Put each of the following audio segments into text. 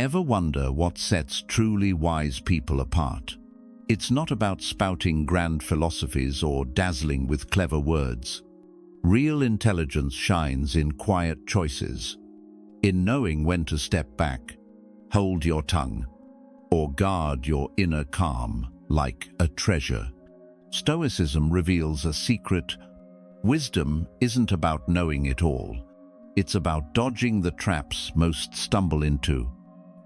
Ever wonder what sets truly wise people apart? It's not about spouting grand philosophies or dazzling with clever words. Real intelligence shines in quiet choices, in knowing when to step back, hold your tongue, or guard your inner calm like a treasure. Stoicism reveals a secret. Wisdom isn't about knowing it all. It's about dodging the traps most stumble into.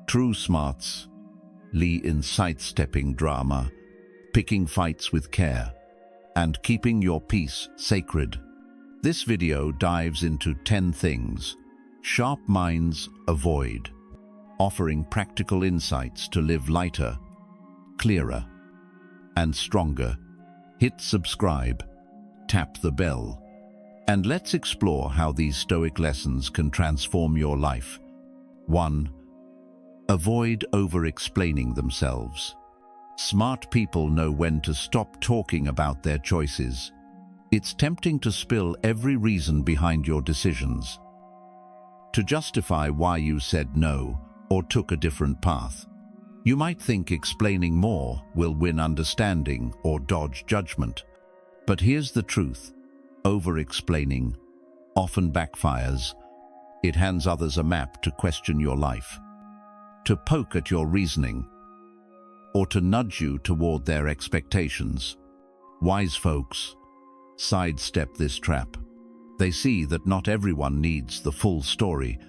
True smarts lie in sidestepping drama, picking fights with care, and keeping your peace sacred. This video dives into 10 things sharp minds avoid, offering practical insights to live lighter, clearer, and stronger. Hit subscribe, tap the bell, and let's explore how these Stoic lessons can transform your life. 1. Avoid over-explaining themselves. Smart people know when to stop talking about their choices. It's tempting to spill every reason behind your decisions, to justify why you said no or took a different path. You might think explaining more will win understanding or dodge judgment. But here's the truth. Over-explaining often backfires. It hands others a map to question your life, to poke at your reasoning, or to nudge you toward their expectations. Wise folks sidestep this trap. They see that not everyone needs the full story,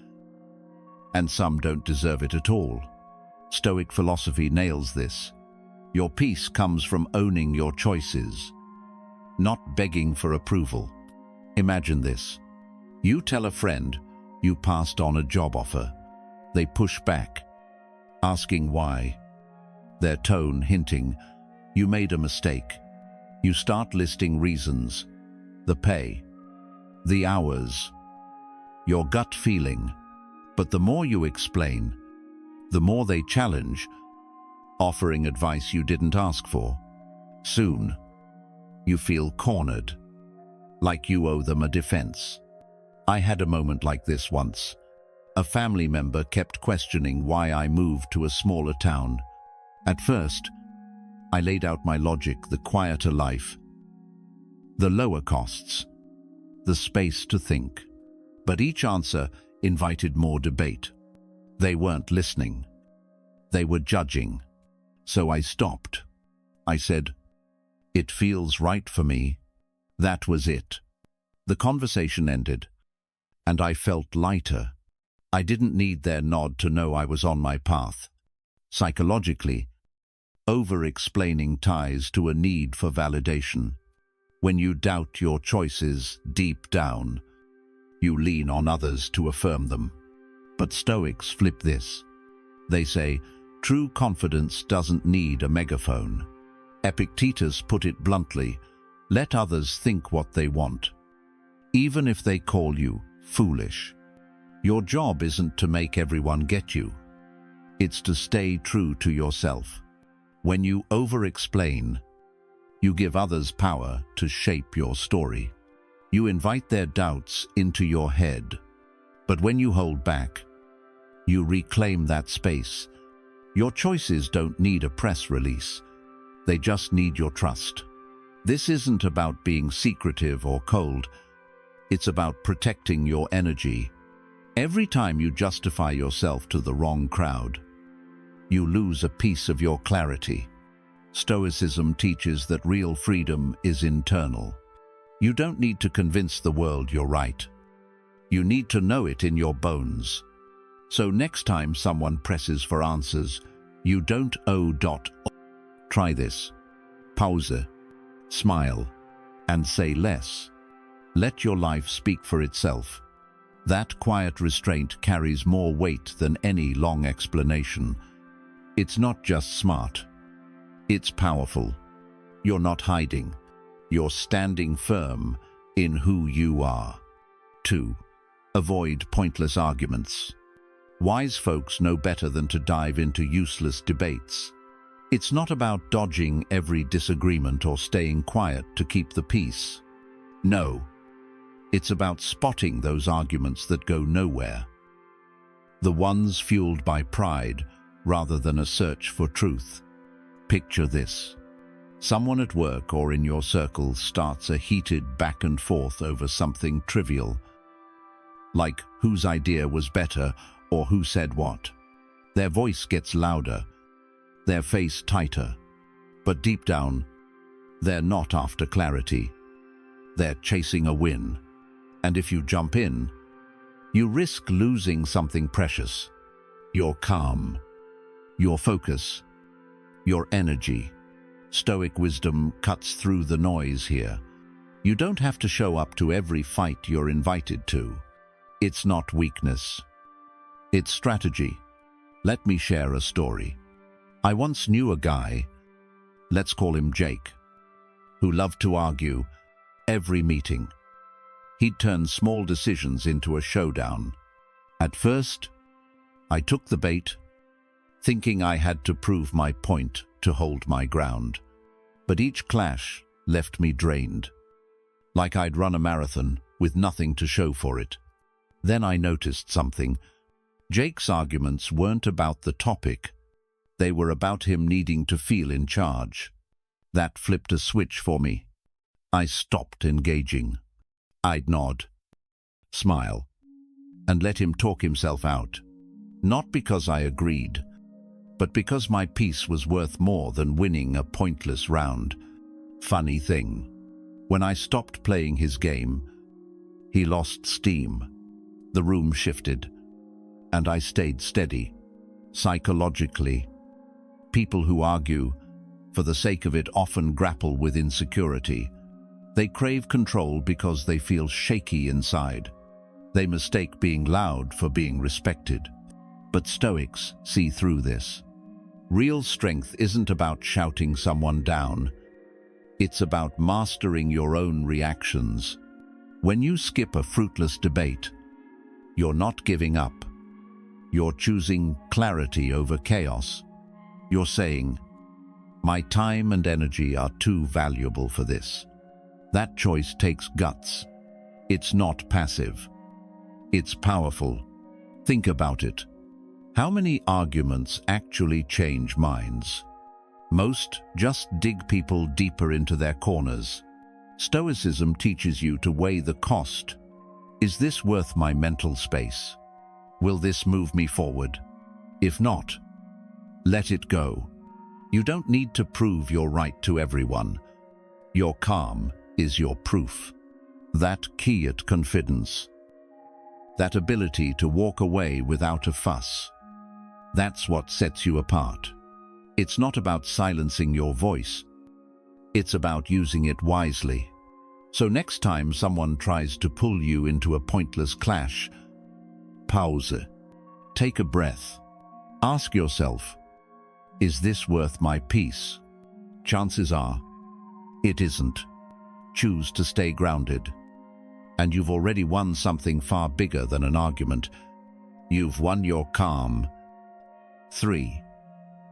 and some don't deserve it at all. Stoic philosophy nails this. Your peace comes from owning your choices, not begging for approval. Imagine this. You tell a friend you passed on a job offer. They push back, asking why, their tone hinting you made a mistake. You start listing reasons: the pay, the hours, your gut feeling. But the more you explain, the more they challenge, offering advice you didn't ask for. Soon, you feel cornered, like you owe them a defense. I had a moment like this once. A family member kept questioning why I moved to a smaller town. At first, I laid out my logic: the quieter life, the lower costs, the space to think. But each answer invited more debate. They weren't listening. They were judging. So I stopped. I said, "It feels right for me." That was it. The conversation ended, and I felt lighter. I didn't need their nod to know I was on my path. Psychologically, over-explaining ties to a need for validation. When you doubt your choices deep down, you lean on others to affirm them. But Stoics flip this. They say, true confidence doesn't need a megaphone. Epictetus put it bluntly: let others think what they want, even if they call you foolish. Your job isn't to make everyone get you. It's to stay true to yourself. When you over-explain, you give others power to shape your story. You invite their doubts into your head. But when you hold back, you reclaim that space. Your choices don't need a press release. They just need your trust. This isn't about being secretive or cold. It's about protecting your energy. Every time you justify yourself to the wrong crowd, you lose a piece of your clarity. Stoicism teaches that real freedom is internal. You don't need to convince the world you're right. You need to know it in your bones. So next time someone presses for answers, you don't Try this. Pause, smile, and say less. Let your life speak for itself. That quiet restraint carries more weight than any long explanation. It's not just smart. It's powerful. You're not hiding. You're standing firm in who you are. 2. Avoid pointless arguments. Wise folks know better than to dive into useless debates. It's not about dodging every disagreement or staying quiet to keep the peace. No, it's about spotting those arguments that go nowhere. the ones fueled by pride rather than a search for truth. Picture this. Someone at work or in your circle starts a heated back and forth over something trivial, like whose idea was better or who said what. Their voice gets louder, their face tighter, but deep down, they're not after clarity. They're chasing a win. And if you jump in, you risk losing something precious. Your calm, your focus, your energy. Stoic wisdom cuts through the noise here. You don't have to show up to every fight you're invited to. It's not weakness. It's strategy. Let me share a story. I once knew a guy, let's call him Jake, who loved to argue every meeting. He'd turn small decisions into a showdown. At first, I took the bait, thinking I had to prove my point to hold my ground. But each clash left me drained, like I'd run a marathon with nothing to show for it. Then I noticed something. Jake's arguments weren't about the topic. They were about him needing to feel in charge. That flipped a switch for me. I stopped engaging. I'd nod, smile, and let him talk himself out. Not because I agreed, but because my peace was worth more than winning a pointless round. Funny thing, when I stopped playing his game, he lost steam. The room shifted, and I stayed steady. Psychologically, people who argue for the sake of it often grapple with insecurity. They crave control because they feel shaky inside. They mistake being loud for being respected. But Stoics see through this. Real strength isn't about shouting someone down. It's about mastering your own reactions. When you skip a fruitless debate, you're not giving up. You're choosing clarity over chaos. You're saying, my time and energy are too valuable for this. That choice takes guts. It's not passive. It's powerful. Think about it. How many arguments actually change minds? Most just dig people deeper into their corners. Stoicism teaches you to weigh the cost. Is this worth my mental space? Will this move me forward? If not, let it go. You don't need to prove you're right to everyone. Your calm is your proof. That key at confidence. That ability to walk away without a fuss. That's what sets you apart. It's not about silencing your voice. It's about using it wisely. So next time someone tries to pull you into a pointless clash, pause. Take a breath. Ask yourself, is this worth my peace? Chances are, it isn't. Choose to stay grounded. And you've already won something far bigger than an argument. You've won your calm. 3.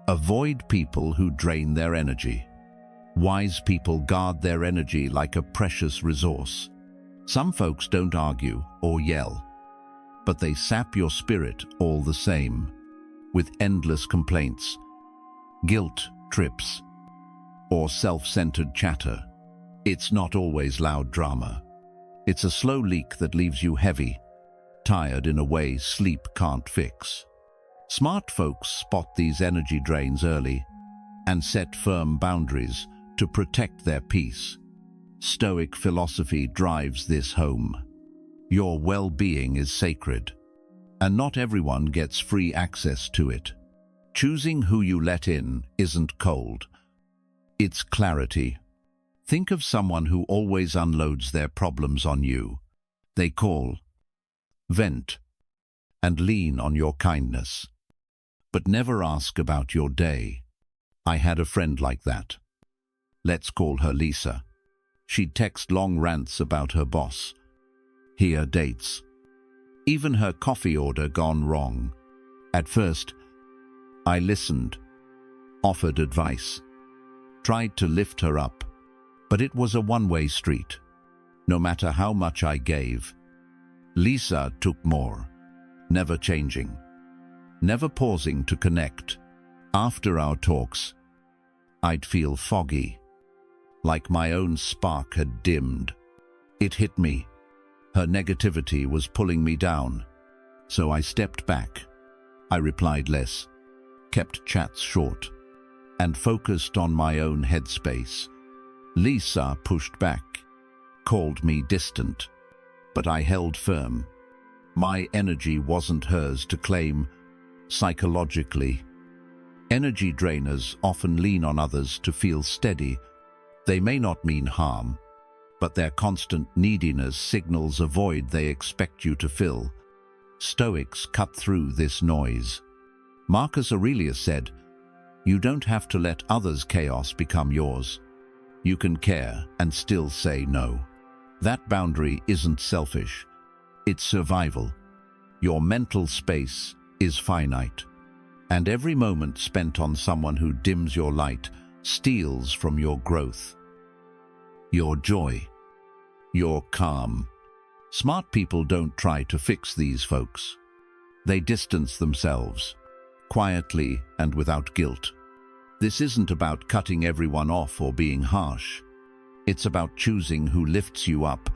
Avoid people who drain their energy. Wise people guard their energy like a precious resource. Some folks don't argue or yell, but they sap your spirit all the same, with endless complaints, guilt trips, or self-centered chatter. It's not always loud drama. It's a slow leak that leaves you heavy, tired in a way sleep can't fix. Smart folks spot these energy drains early and set firm boundaries to protect their peace. Stoic philosophy drives this home. Your well-being is sacred, and not everyone gets free access to it. Choosing who you let in isn't cold. It's clarity. Think of someone who always unloads their problems on you. They call, vent, and lean on your kindness. But never ask about your day. I had a friend like that. Let's call her Lisa. She'd text long rants about her boss. Here dates. Even her coffee order gone wrong. At first, I listened, offered advice, tried to lift her up, but it was a one-way street. No matter how much I gave, Lisa took more, never changing. never pausing to connect. After our talks, I'd feel foggy, like my own spark had dimmed. It hit me. Her negativity was pulling me down. So I stepped back. I replied less, kept chats short, and focused on my own headspace. Lisa pushed back, called me distant, but I held firm. My energy wasn't hers to claim psychologically. Energy drainers often lean on others to feel steady. They may not mean harm, but their constant neediness signals a void they expect you to fill. Stoics cut through this noise. Marcus Aurelius said, "You don't have to let others' chaos become yours. You can care and still say no." That boundary isn't selfish. It's survival. Your mental space is finite, and every moment spent on someone who dims your light steals from your growth, your joy, your calm. Smart people don't try to fix these folks. They distance themselves, quietly and without guilt. This isn't about cutting everyone off or being harsh. It's about choosing who lifts you up,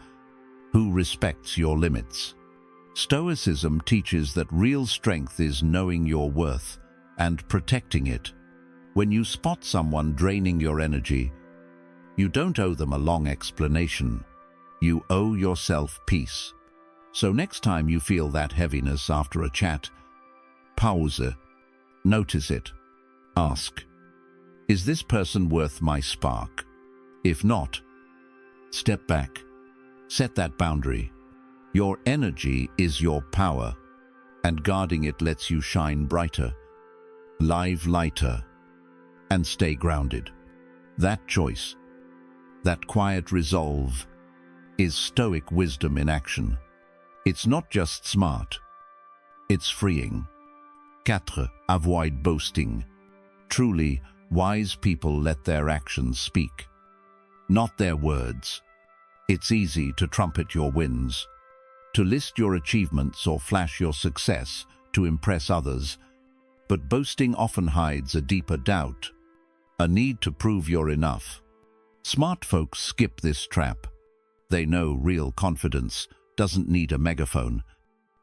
who respects your limits. Stoicism teaches that real strength is knowing your worth and protecting it. When you spot someone draining your energy, you don't owe them a long explanation. You owe yourself peace. So next time you feel that heaviness after a chat, pause, notice it, ask, is this person worth my spark? If not, step back, set that boundary. Your energy is your power, and guarding it lets you shine brighter, live lighter, and stay grounded. That choice, that quiet resolve, is Stoic wisdom in action. It's not just smart, it's freeing. 4. Avoid boasting. Truly, wise people let their actions speak, not their words. It's easy to trumpet your wins, to list your achievements or flash your success to impress others, but boasting often hides a deeper doubt, a need to prove you're enough. Smart folks skip this trap. They know real confidence doesn't need a megaphone.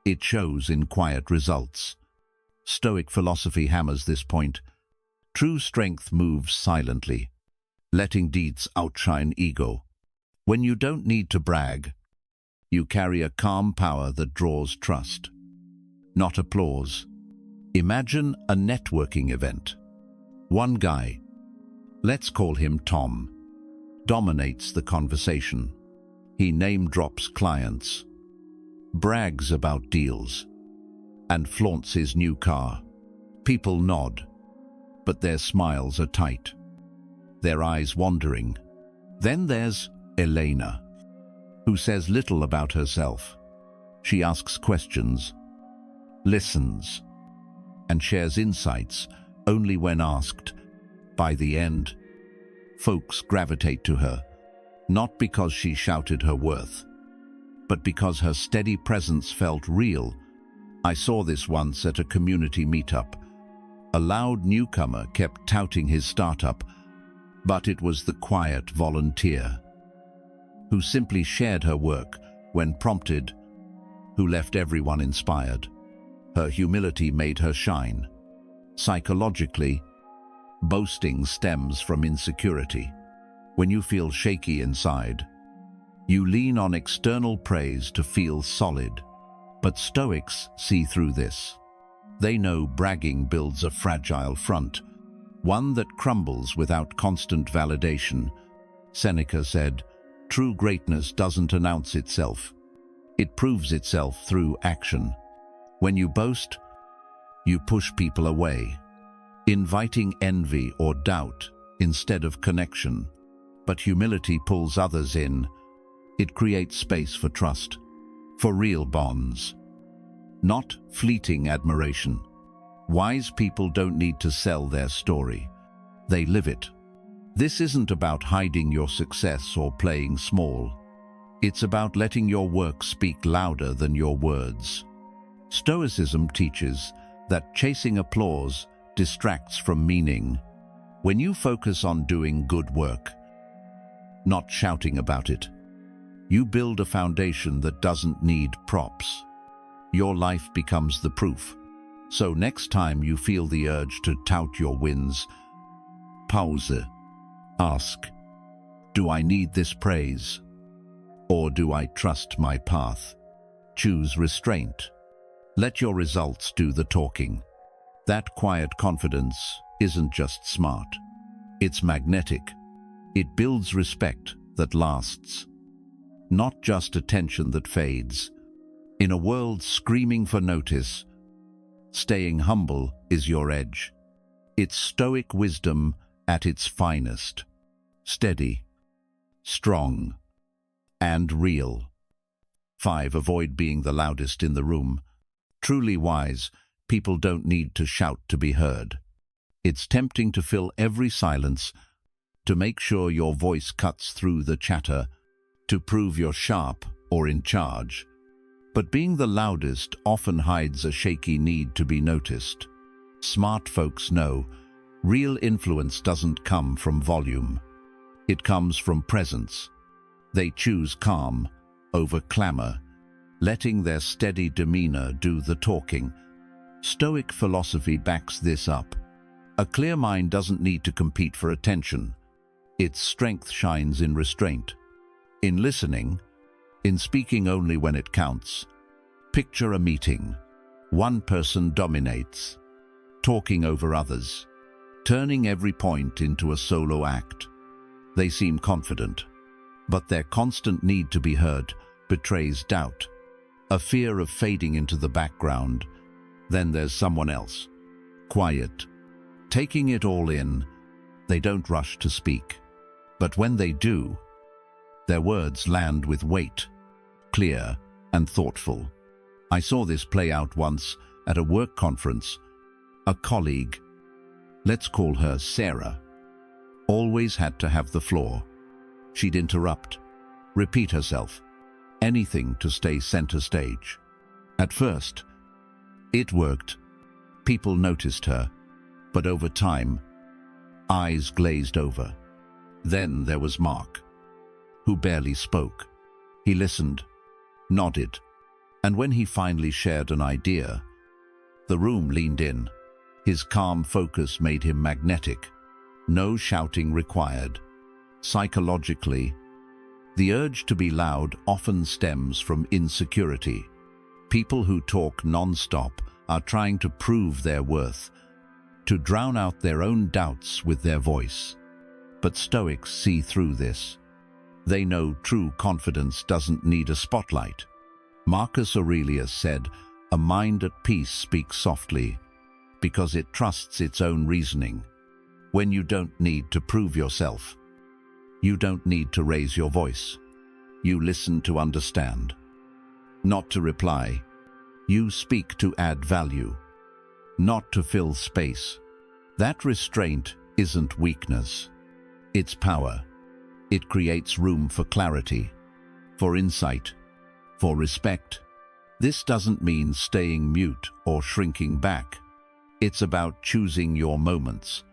It shows in quiet results. Stoic philosophy hammers this point. True strength moves silently, letting deeds outshine ego. When you don't need to brag, you carry a calm power that draws trust, not applause. Imagine a networking event. One guy, let's call him Tom, dominates the conversation. He name-drops clients, brags about deals, and flaunts his new car. People nod, but their smiles are tight, their eyes wandering. Then there's Elena, who says little about herself. She asks questions, listens, and shares insights only when asked. By the end, folks gravitate to her, not because she shouted her worth, but because her steady presence felt real. I saw this once at a community meetup. A loud newcomer kept touting his startup, but it was the quiet volunteer who simply shared her work when prompted, who left everyone inspired. Her humility made her shine. Psychologically, boasting stems from insecurity. When you feel shaky inside, you lean on external praise to feel solid. But Stoics see through this. They know bragging builds a fragile front, one that crumbles without constant validation. Seneca said, "True greatness doesn't announce itself. It proves itself through action." When you boast, you push people away, inviting envy or doubt instead of connection. But humility pulls others in. It creates space for trust, for real bonds, not fleeting admiration. Wise people don't need to sell their story. They live it. This isn't about hiding your success or playing small. It's about letting your work speak louder than your words. Stoicism teaches that chasing applause distracts from meaning. When you focus on doing good work, not shouting about it, you build a foundation that doesn't need props. Your life becomes the proof. So next time you feel the urge to tout your wins, pause. Ask, do I need this praise? Or do I trust my path? Choose restraint. Let your results do the talking. That quiet confidence isn't just smart. It's magnetic. It builds respect that lasts, not just attention that fades. In a world screaming for notice, staying humble is your edge. It's Stoic wisdom at its finest. Steady, strong, and real. 5. Avoid being the loudest in the room. Truly wise, people don't need to shout to be heard. It's tempting to fill every silence, to make sure your voice cuts through the chatter, to prove you're sharp or in charge. But being the loudest often hides a shaky need to be noticed. Smart folks know real influence doesn't come from volume. It comes from presence. They choose calm over clamor, letting their steady demeanor do the talking. Stoic philosophy backs this up. A clear mind doesn't need to compete for attention. Its strength shines in restraint, in listening, in speaking only when it counts. Picture a meeting. One person dominates, talking over others, turning every point into a solo act. They seem confident, but their constant need to be heard betrays doubt, a fear of fading into the background. Then there's someone else, quiet, taking it all in. They don't rush to speak, but when they do, their words land with weight, clear and thoughtful. I saw this play out once at a work conference. A colleague, let's call her Sarah, always had to have the floor. She'd interrupt, repeat herself, anything to stay center stage. At first, it worked. People noticed her, but over time, eyes glazed over. Then there was Mark, who barely spoke. He listened, nodded, and when he finally shared an idea, the room leaned in. His calm focus made him magnetic. No shouting required. Psychologically, the urge to be loud often stems from insecurity. People who talk non-stop are trying to prove their worth, to drown out their own doubts with their voice. But Stoics see through this. They know true confidence doesn't need a spotlight. Marcus Aurelius said, "A mind at peace speaks softly, because it trusts its own reasoning." When you don't need to prove yourself, you don't need to raise your voice. You listen to understand, not to reply. You speak to add value, not to fill space. That restraint isn't weakness. It's power. It creates room for clarity, for insight, for respect. This doesn't mean staying mute or shrinking back. It's about choosing your moments.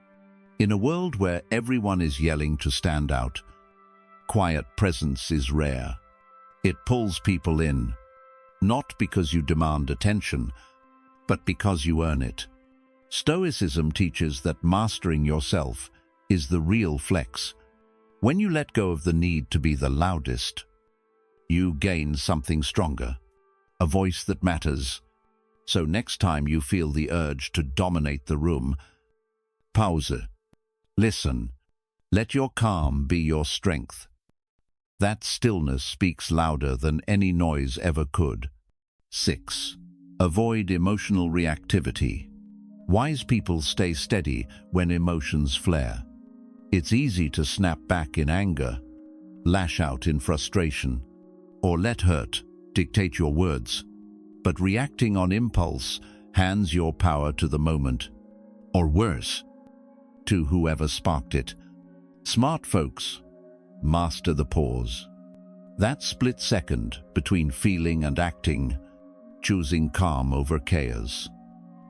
In a world where everyone is yelling to stand out, quiet presence is rare. It pulls people in, not because you demand attention, but because you earn it. Stoicism teaches that mastering yourself is the real flex. When you let go of the need to be the loudest, you gain something stronger, a voice that matters. So next time you feel the urge to dominate the room, pause. Listen. Let your calm be your strength. That stillness speaks louder than any noise ever could. 6. Avoid emotional reactivity. Wise people stay steady when emotions flare. It's easy to snap back in anger, lash out in frustration, or let hurt dictate your words. But reacting on impulse hands your power to the moment, or worse, to whoever sparked it. Smart folks master the pause. That split second between feeling and acting, choosing calm over chaos.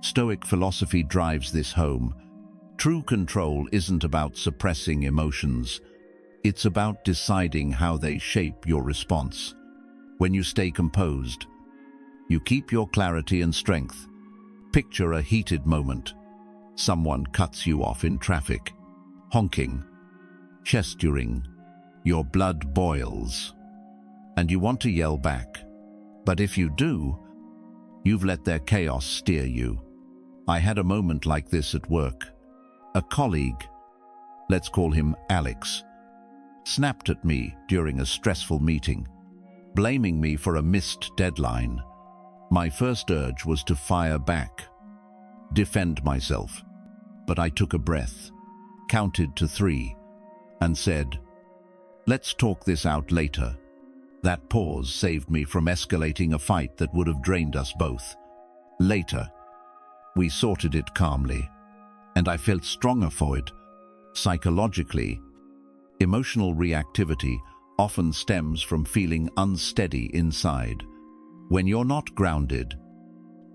Stoic philosophy drives this home. True control isn't about suppressing emotions. It's about deciding how they shape your response. When you stay composed, you keep your clarity and strength. Picture a heated moment. Someone cuts you off in traffic. Honking, gesturing, your blood boils, and you want to yell back. But if you do, you've let their chaos steer you. I had a moment like this at work. A colleague, let's call him Alex, snapped at me during a stressful meeting, blaming me for a missed deadline. My first urge was to fire back, defend myself, but I took a breath, counted to 3, and said, "Let's talk this out later." That pause saved me from escalating a fight that would have drained us both. Later, we sorted it calmly, and I felt stronger for it. Psychologically, emotional reactivity often stems from feeling unsteady inside. When you're not grounded,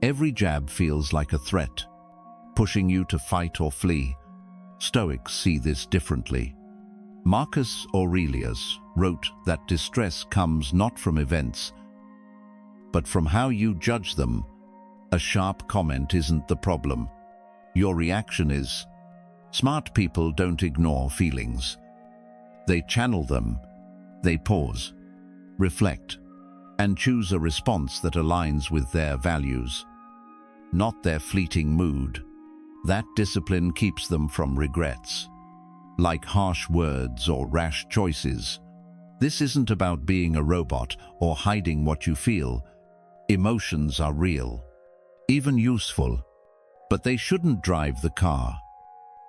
every jab feels like a threat, pushing you to fight or flee. Stoics see this differently. Marcus Aurelius wrote that distress comes not from events, but from how you judge them. A sharp comment isn't the problem. Your reaction is. Smart people don't ignore feelings. They channel them. They pause, reflect, and choose a response that aligns with their values, not their fleeting mood. That discipline keeps them from regrets, like harsh words or rash choices. This isn't about being a robot or hiding what you feel. Emotions are real, even useful, but they shouldn't drive the car.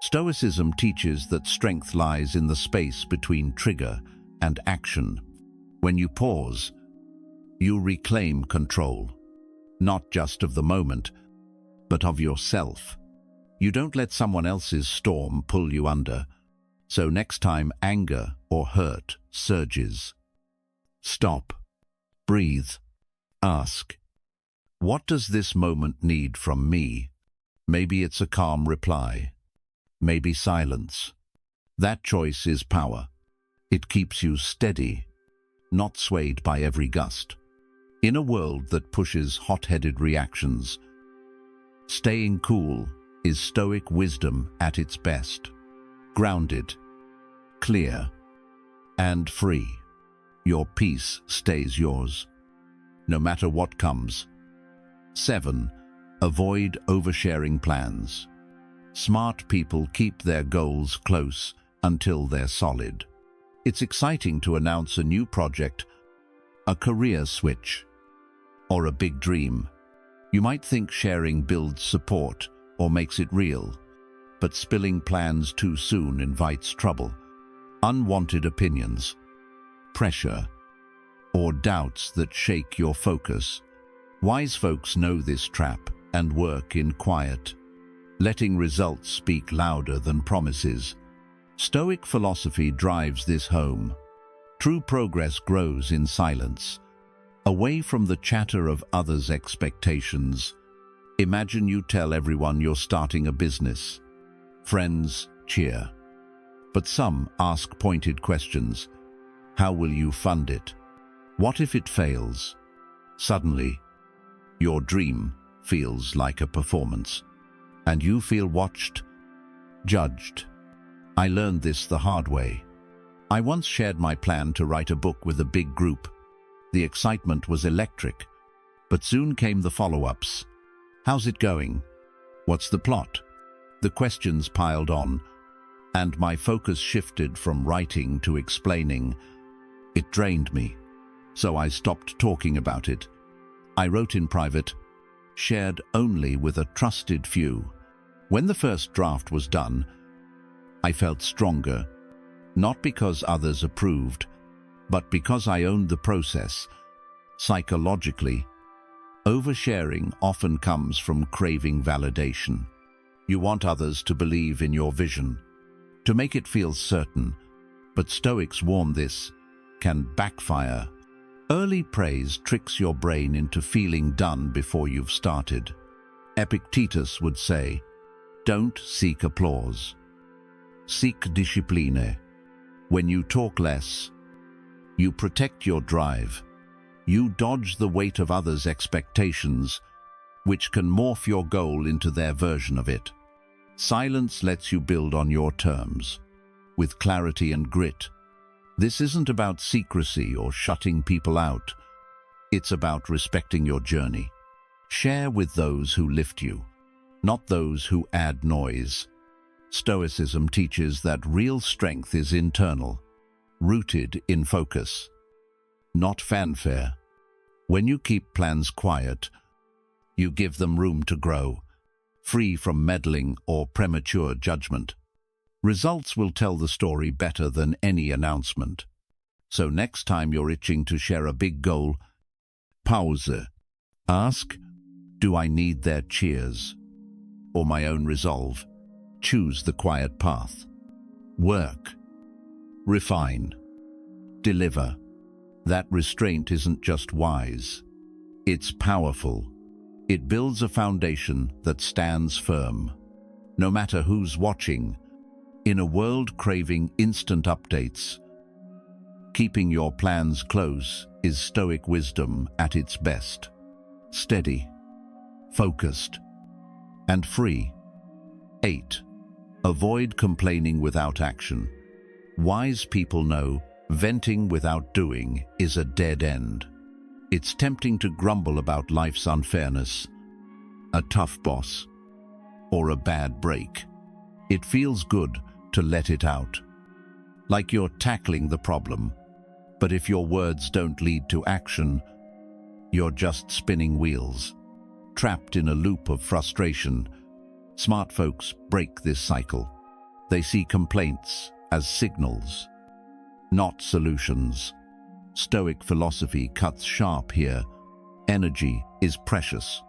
Stoicism teaches that strength lies in the space between trigger and action. When you pause, you reclaim control, not just of the moment, but of yourself. You don't let someone else's storm pull you under. So next time anger or hurt surges, stop, breathe, ask, what does this moment need from me? Maybe it's a calm reply, maybe silence. That choice is power. It keeps you steady, not swayed by every gust. In a world that pushes hot-headed reactions, staying cool is Stoic wisdom at its best. Grounded, clear, and free. Your peace stays yours, no matter what comes. 7. Avoid oversharing plans. Smart people keep their goals close until they're solid. It's exciting to announce a new project, a career switch, or a big dream. You might think sharing builds support or makes it real, but spilling plans too soon invites trouble, unwanted opinions, pressure, or doubts that shake your focus. Wise folks know this trap and work in quiet, letting results speak louder than promises. Stoic philosophy drives this home. True progress grows in silence, away from the chatter of others' expectations. Imagine you tell everyone you're starting a business. Friends cheer, but some ask pointed questions. How will you fund it? What if it fails? Suddenly, your dream feels like a performance, and you feel watched, judged. I learned this the hard way. I once shared my plan to write a book with a big group. The excitement was electric, but soon came the follow-ups. How's it going? What's the plot? The questions piled on, and my focus shifted from writing to explaining. It drained me, so I stopped talking about it. I wrote in private, shared only with a trusted few. When the first draft was done, I felt stronger, not because others approved, but because I owned the process. Psychologically, oversharing often comes from craving validation. You want others to believe in your vision, to make it feel certain, but Stoics warn this can backfire. Early praise tricks your brain into feeling done before you've started. Epictetus would say, "Don't seek applause. Seek discipline." When you talk less, you protect your drive. You dodge the weight of others' expectations, which can morph your goal into their version of it. Silence lets you build on your terms, with clarity and grit. This isn't about secrecy or shutting people out. It's about respecting your journey. Share with those who lift you, not those who add noise. Stoicism teaches that real strength is internal, rooted in focus, not fanfare. When you keep plans quiet, you give them room to grow, free from meddling or premature judgment. Results will tell the story better than any announcement. So next time you're itching to share a big goal, pause. Ask, do I need their cheers or my own resolve? Choose the quiet path. Work. Refine. Deliver. That restraint isn't just wise. It's powerful. It builds a foundation that stands firm, no matter who's watching. In a world craving instant updates, keeping your plans close is Stoic wisdom at its best. Steady, focused, and free. 8. Avoid complaining without action. Wise people know venting without doing is a dead end. It's tempting to grumble about life's unfairness, a tough boss, or a bad break. It feels good to let it out, like you're tackling the problem. But if your words don't lead to action, you're just spinning wheels, trapped in a loop of frustration. Smart folks break this cycle. They see complaints as signals, not solutions. Stoic philosophy cuts sharp here. Energy is precious,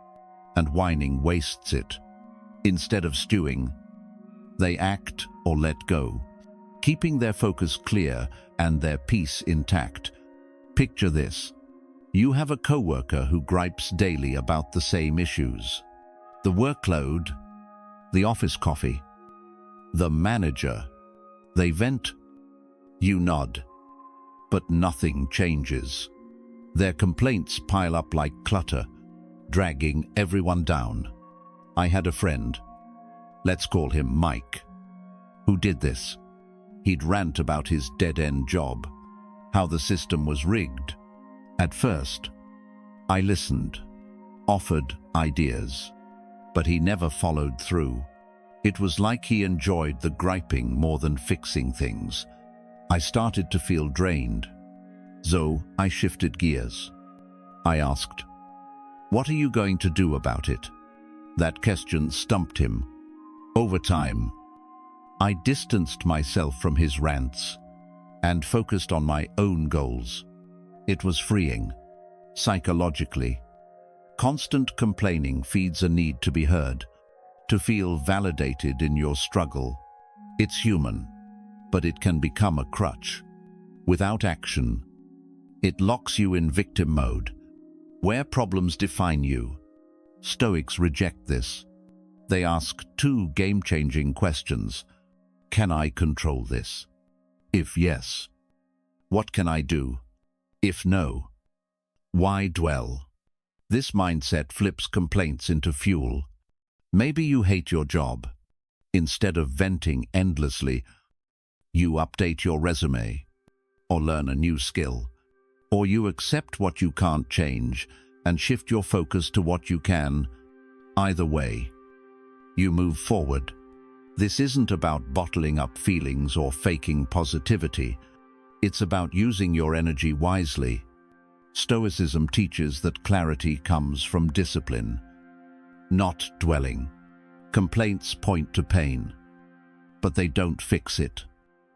and whining wastes it. Instead of stewing, they act or let go, keeping their focus clear and their peace intact. Picture this. You have a coworker who gripes daily about the same issues. The workload, the office coffee, the manager. They vent. You nod. But nothing changes. Their complaints pile up like clutter, dragging everyone down. I had a friend, let's call him Mike, who did this. He'd rant about his dead-end job, how the system was rigged. At first, I listened, offered ideas, but he never followed through. It was like he enjoyed the griping more than fixing things. I started to feel drained. So I shifted gears. I asked, "What are you going to do about it?" That question stumped him. Over time, I distanced myself from his rants and focused on my own goals. It was freeing, psychologically. Constant complaining feeds a need to be heard, to feel validated in your struggle. It's human, but it can become a crutch. Without action, it locks you in victim mode, where problems define you. Stoics reject this. They ask two game-changing questions. Can I control this? If yes, what can I do? If no, why dwell? This mindset flips complaints into fuel. Maybe you hate your job. Instead of venting endlessly, you update your resume, or learn a new skill, or you accept what you can't change and shift your focus to what you can. Either way, you move forward. This isn't about bottling up feelings or faking positivity. It's about using your energy wisely. Stoicism teaches that clarity comes from discipline, not dwelling. Complaints point to pain, but they don't fix it.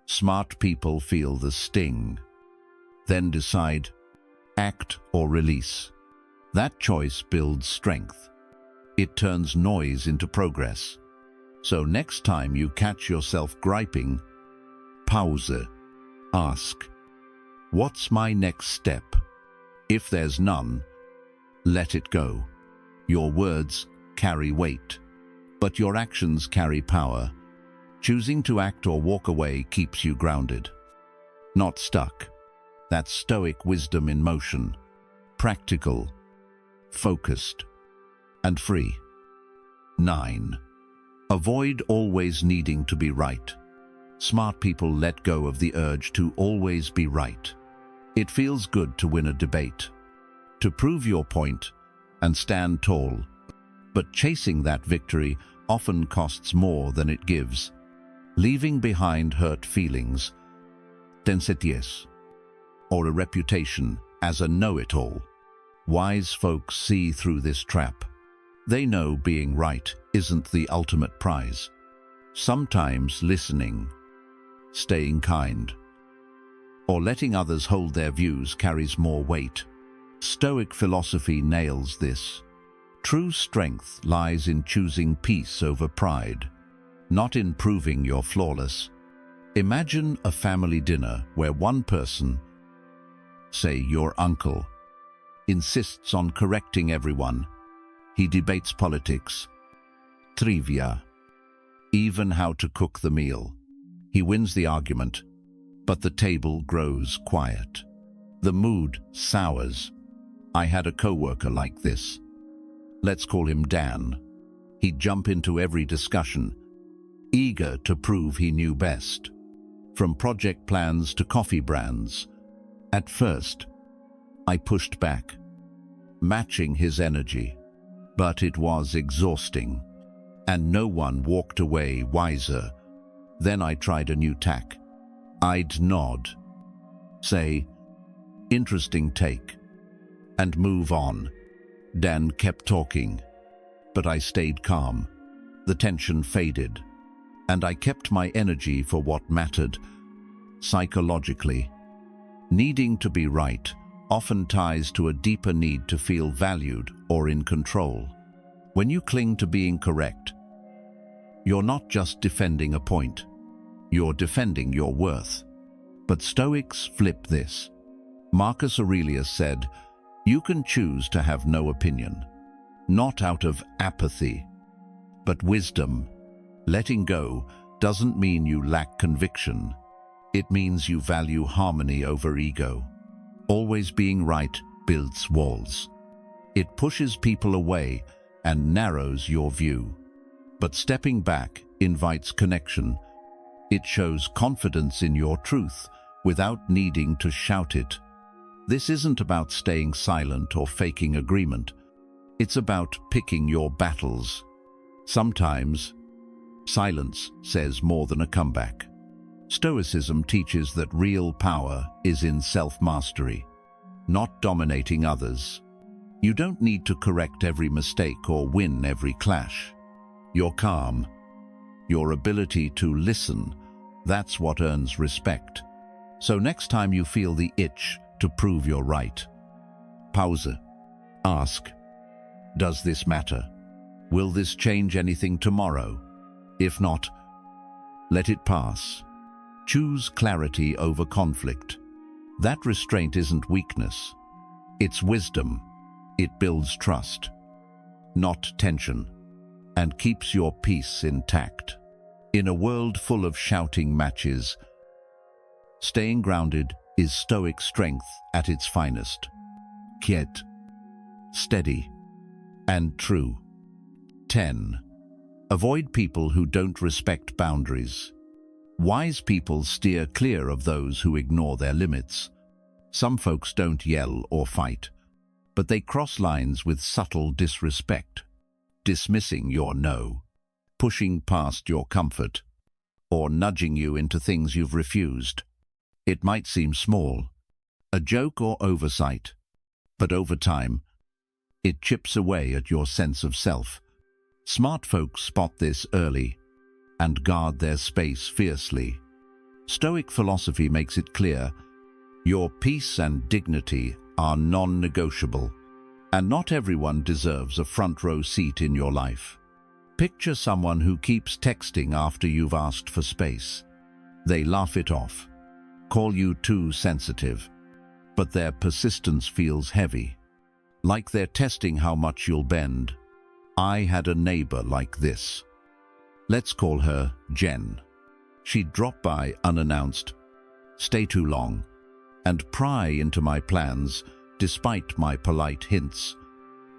Smart people feel the sting, then decide, act or release. That choice builds strength. It turns noise into progress. So next time you catch yourself griping, pause. Ask, what's my next step? If there's none, let it go. Your words carry weight, but your actions carry power. Choosing to act or walk away keeps you grounded. Not stuck. That's Stoic wisdom in motion. Practical, focused, and free. 9. Avoid always needing to be right. Smart people let go of the urge to always be right. It feels good to win a debate, to prove your point and stand tall. But chasing that victory often costs more than it gives, leaving behind hurt feelings, tensities, or a reputation as a know-it-all. Wise folks see through this trap. They know being right isn't the ultimate prize. Sometimes listening, staying kind, or letting others hold their views carries more weight. Stoic philosophy nails this. True strength lies in choosing peace over pride, not in proving you're flawless. Imagine a family dinner where one person, say your uncle, insists on correcting everyone. He debates politics, trivia, even how to cook the meal. He wins the argument, but the table grows quiet. The mood sours. I had a coworker like this. Let's call him Dan. He'd jump into every discussion, eager to prove he knew best. From project plans to coffee brands. At first, I pushed back, matching his energy. But it was exhausting, and no one walked away wiser. Then I tried a new tack. I'd nod, say, "Interesting take," and move on. Dan kept talking, but I stayed calm. The tension faded, and I kept my energy for what mattered. Psychologically, needing to be right often ties to a deeper need to feel valued or in control. When you cling to being correct, you're not just defending a point, you're defending your worth. But Stoics flip this. Marcus Aurelius said, "You can choose to have no opinion, not out of apathy, but wisdom." Letting go doesn't mean you lack conviction. It means you value harmony over ego. Always being right builds walls. It pushes people away and narrows your view. But stepping back invites connection. It shows confidence in your truth without needing to shout it. This isn't about staying silent or faking agreement. It's about picking your battles. Sometimes, silence says more than a comeback. Stoicism teaches that real power is in self-mastery, not dominating others. You don't need to correct every mistake or win every clash. Your calm, your ability to listen, that's what earns respect. So next time you feel the itch to prove you're right, pause. Ask, does this matter? Will this change anything tomorrow? If not, let it pass. Choose clarity over conflict. That restraint isn't weakness. It's wisdom. It builds trust, not tension, and keeps your peace intact. In a world full of shouting matches, staying grounded is Stoic strength at its finest. Quiet, steady, and true. 10. Avoid people who don't respect boundaries. Wise people steer clear of those who ignore their limits. Some folks don't yell or fight, but they cross lines with subtle disrespect, dismissing your no, pushing past your comfort, or nudging you into things you've refused. It might seem small, a joke or oversight, but over time, it chips away at your sense of self. Smart folks spot this early and guard their space fiercely. Stoic philosophy makes it clear your peace and dignity are non-negotiable, and not everyone deserves a front-row seat in your life. Picture someone who keeps texting after you've asked for space. They laugh it off, call you too sensitive, but their persistence feels heavy, like they're testing how much you'll bend. I had a neighbor like this. Let's call her Jen. She'd drop by unannounced, stay too long, and pry into my plans despite my polite hints.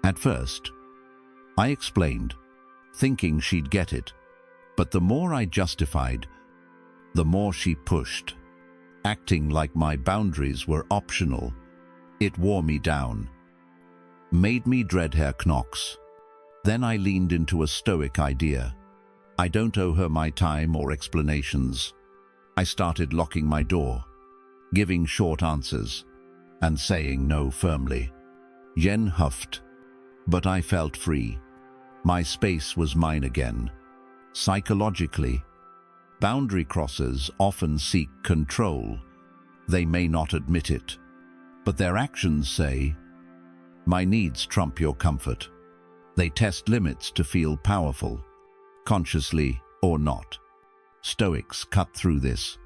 At first, I explained, thinking she'd get it, but the more I justified, the more she pushed, acting like my boundaries were optional. It wore me down, made me dread her knocks. Then I leaned into a Stoic idea. I don't owe her my time or explanations. I started locking my door, giving short answers, and saying no firmly. Jen huffed, but I felt free. My space was mine again. Psychologically, boundary crossers often seek control. They may not admit it, but their actions say, "My needs trump your comfort." They test limits to feel powerful, consciously or not. Stoics cut through this.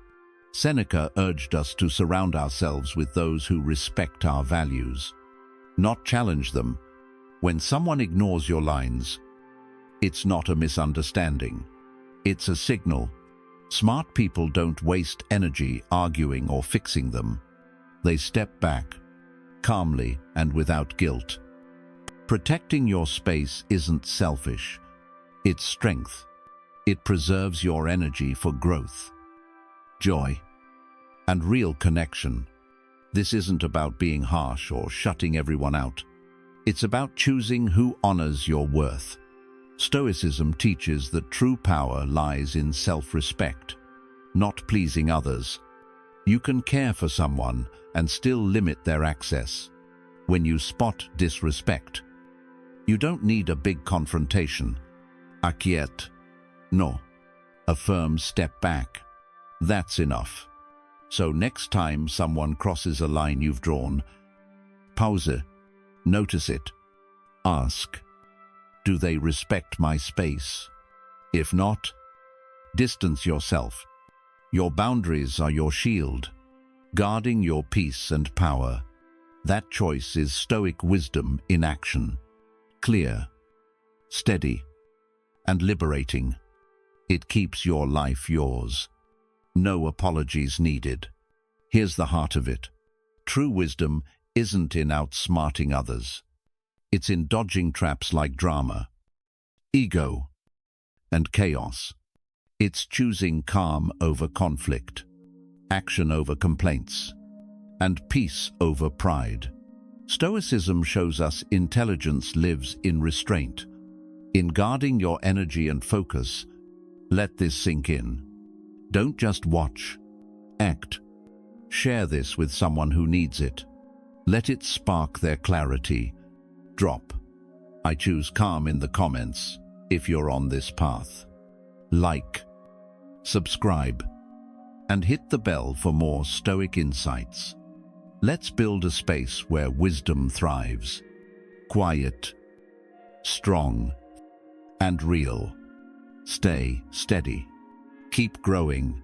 Seneca urged us to surround ourselves with those who respect our values, not challenge them. When someone ignores your lines, it's not a misunderstanding. It's a signal. Smart people don't waste energy arguing or fixing them. They step back, calmly and without guilt. Protecting your space isn't selfish. It's strength. It preserves your energy for growth, joy, and real connection. This isn't about being harsh or shutting everyone out. It's about choosing who honors your worth. Stoicism teaches that true power lies in self-respect, not pleasing others. You can care for someone and still limit their access. When you spot disrespect, you don't need a big confrontation. Acquiesce. No. A firm step back. That's enough. So next time someone crosses a line you've drawn, pause it, notice it, ask, do they respect my space? If not, distance yourself. Your boundaries are your shield, guarding your peace and power. That choice is Stoic wisdom in action. Clear, steady, and liberating. It keeps your life yours. No apologies needed. Here's the heart of it. True wisdom isn't in outsmarting others. It's in dodging traps like drama, ego, and chaos. It's choosing calm over conflict, action over complaints, and peace over pride. Stoicism shows us intelligence lives in restraint. In guarding your energy and focus, let this sink in. Don't just watch, act. Share this with someone who needs it. Let it spark their clarity. Drop "I choose calm" in the comments if you're on this path. Like, subscribe, and hit the bell for more Stoic insights. Let's build a space where wisdom thrives. Quiet, strong, and real. Stay steady. Keep growing